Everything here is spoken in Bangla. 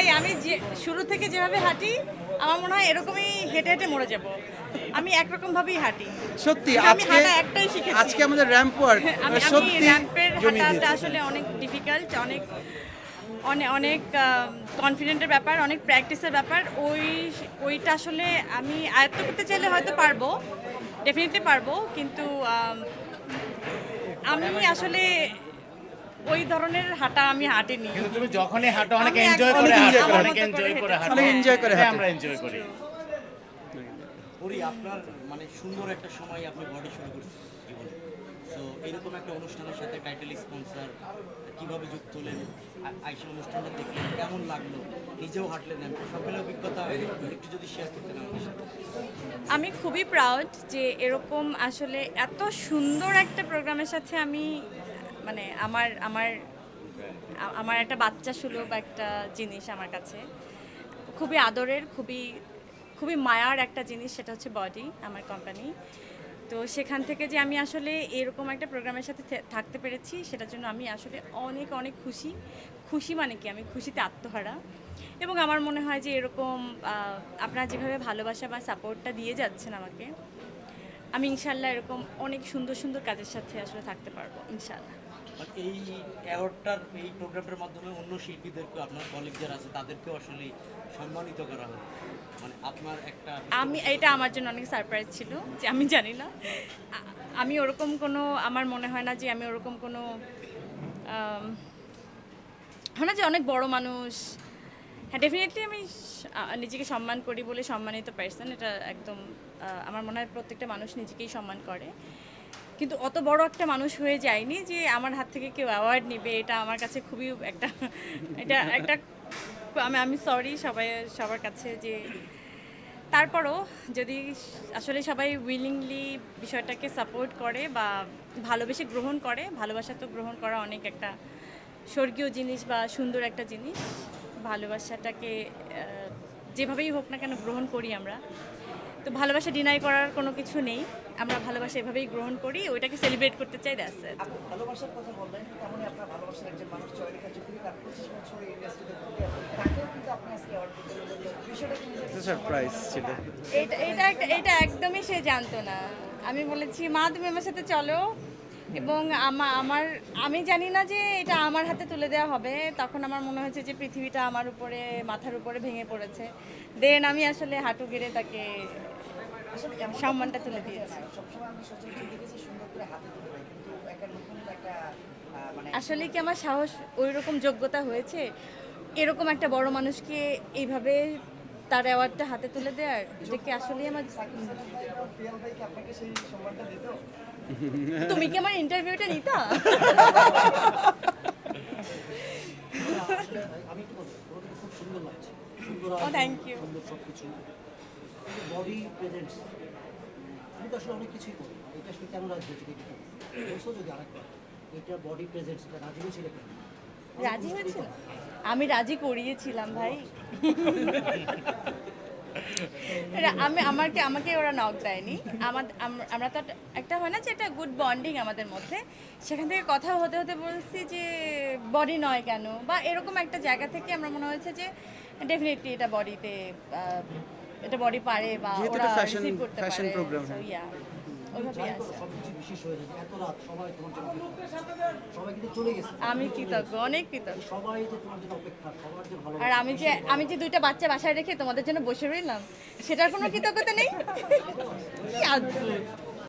ভাই আমি যে শুরু থেকে যেভাবে হাঁটি আমার মনে হয় এরকমই হেঁটে হেঁটে মরে যাব। আমি একরকম ভাবেই হাঁটি। সত্যি আমি আজকে হাঁটা একটাই শিখেছি। আজকে আমাদের র্যাম্প ওয়ার্ক আমি সত্যি র্যাম্পের জমিয়ে হাঁটাটা দিয়েছে। আসলে অনেক ডিফিকাল্ট, অনেক অনেক অনেক কনফিডেন্টের ব্যাপার, অনেক প্র্যাকটিসের ব্যাপার। ওইটা আসলে আমি আয়ত্ত করতে চাইলে হয়তো পারবো, ডেফিনেটলি পারবো, কিন্তু আমি আসলে ওই ধরনের হাঁটা আমি হাঁটিনি। কিন্তু তুমি যখনই হাঁটো অনেক আমি এনজয় একদম করে হাঁটো, আমার অনেক মতো এনজয় করে হেঁটেছি। হাঁটো, অনেক enjoy করে এটাই হাঁটো। আমরা এনজয় করি। ওরি আপনার মানে সুন্দর একটা সময় আপনি বডি শুরু করছেন জীবনে, সো এরকম একটা অনুষ্ঠানের সাথে টাইটেল স্পন্সর কিভাবে যুক্ত হলেন, আইসা অনুষ্ঠানটা দেখলেন কেমন লাগলো, নিজেও হাঁটলেন, সকলের অভিজ্ঞতা একটু যদি শেয়ার করতেন আমাদের সাথে। আমি খুবই প্রাউড যে এরকম আসলে এত সুন্দর একটা প্রোগ্রামের সাথে আমি মানে আমার আমার আমার একটা বাচ্চা সুলভ একটা জিনিস আমার কাছে খুবই আদরের, খুবই খুবই মায়ার একটা জিনিস, সেটা হচ্ছে বডি, আমার কোম্পানি। তো সেখান থেকে যে আমি আসলে এরকম একটা প্রোগ্রামের সাথে থাকতে পেরেছি সেটার জন্য আমি আসলে অনেক অনেক খুশি। খুশি মানে কি, আমি খুশিতে আত্মহারা। এবং আমার মনে হয় যে এরকম আপনারা যেভাবে ভালোবাসা বা সাপোর্টটা দিয়ে যাচ্ছেন আমাকে, আমি ইনশাল্লাহ এরকম অনেক সুন্দর সুন্দর কাজের সাথে আসলে থাকতে পারবো ইনশাল্লাহ। আর এই অ্যাওয়ার্ডটার এই প্রোগ্রামটার মাধ্যমে অন্য শিল্পীদেরকে, আপনার কলিগ যারা আছে তাদেরকেও আসলে সম্মানিত করা হলো, মানে আপনার একটা এটা আমার জন্য অনেক সারপ্রাইজ ছিল যে আমি জানি না, আমি ওরকম কোনো, আমার মনে হয় না যে আমি ওরকম কোনো হয় না যে অনেক বড় মানুষ। হ্যাঁ, ডেফিনেটলি আমি নিজেকে সম্মান করি বলে সম্মানিত পার্সন, এটা একদম আমার মনে হয় প্রত্যেকটা মানুষ নিজেকেই সম্মান করে, কিন্তু অত বড় একটা মানুষ হয়ে যায়নি যে আমার হাত থেকে কেউ অ্যাওয়ার্ড নেবে। এটা আমার কাছে খুবই একটা এটা একটা আমি সরি সবার কাছে যে, তারপরও যদি আসলে সবাই উইলিংলি বিষয়টাকে সাপোর্ট করে বা ভালোবেসে গ্রহণ করে, ভালোবাসা তো গ্রহণ করা অনেক একটা স্বর্গীয় জিনিস বা সুন্দর একটা জিনিস। ভালোবাসাটাকে যেভাবেই হোক না কেন গ্রহণ করি আমরা। তো ভালোবাসা ডিনাই করার কোনো কিছু নেই, আমরা ভালোবাসা এভাবেই গ্রহণ করি, ওইটাকে সেলিব্রেট করতে চাই, দ্যাটস ইট। আপনি ভালোবাসার কথা বললেন, তেমনই আপনার ভালোবাসার একজন মানুষ চয়নিকা কার্যকরী, তার 25 বছর এই ইন্ডাস্ট্রিতে ঘুরে, তাকেও কিন্তু আপনি আজকে অ্যাওয়ার্ড দিতে বিষয়টা কি সারপ্রাইজ ছিল। এটা একদমই সে জানতো না। আমি বলেছি মা তুমি আমার সাথে চলো, এবং আমি জানি না যে এটা আমার হাতে তুলে দেওয়া হবে। তখন আমার মনে হয়েছে যে পৃথিবীটা আমার উপরে, মাথার উপরে ভেঙে পড়েছে। দেন আমি আসলে হাঁটু গেড়ে তাকে সম্মানটা তুলে দিয়েছি। সবসময় আমি সচরাচর দেখেছি সুন্দর করে হাতে তুলে, কিন্তু একটা নতুন একটা মানে আসলে কি আমার সাহস, ওই রকম যোগ্যতা হয়েছে এরকম একটা বড় মানুষকে এইভাবে তার অ্যাওয়ার্ডটা হাতে তুলে দেওয়ার? এটা কি আসলেই আমার, প্রিয়াল ভাই কি আপনাকে সেই সম্মানটা দিত? তুমি কি আমার ইন্টারভিউটা নিতা? আমি একটু বলবো, ওটা খুব সুন্দর লাগছে, সুন্দর ও থ্যাংক ইউ। সুন্দর সব কিছু, বডি প্রেজেন্টস, আমি তো আসলে অনেক কিছুই করি, এটা আসলে কেন রাজি হয়েছে বলছো যদি আরেকবার, এটা বডি প্রেজেন্টস, এটা রাজি হয়েছিল কেন? রাজি হয়েছিল? আমি রাজি করিয়েছিলাম ভাই। আমাকে ওরা নক দেয়নি। আমরা তো একটা হয় না যে একটা গুড বন্ডিং আমাদের মধ্যে, সেখান থেকে কথা হতে হতে বলছি যে বডি নয় কেন, বা এরকম একটা জায়গা থেকে আমরা মনে হয়েছে যে ডেফিনেটলি এটা বডিতে, এটা বডি পারে বা যেহেতু ওরা এটা রিসিভ করতে পারে। fashion program, So, yeah, ওইভাবেই আছে। সবকিছু বিশেষ হয়ে যাবে, এত রাত সবাই তোমার জন্য অপেক্ষা। সবাই কিন্তু চলে গেছে, আমি কৃতজ্ঞ, অনেক কৃতজ্ঞ। সবাই যে তোমার জন্য অপেক্ষা, সবার যে ভালো। আর আমি যে দুইটা বাচ্চা বাসায় রেখে তোমাদের জন্য বসে রইলাম, সেটার কোনো কৃতজ্ঞতা নেই? কি অদ্ভুত।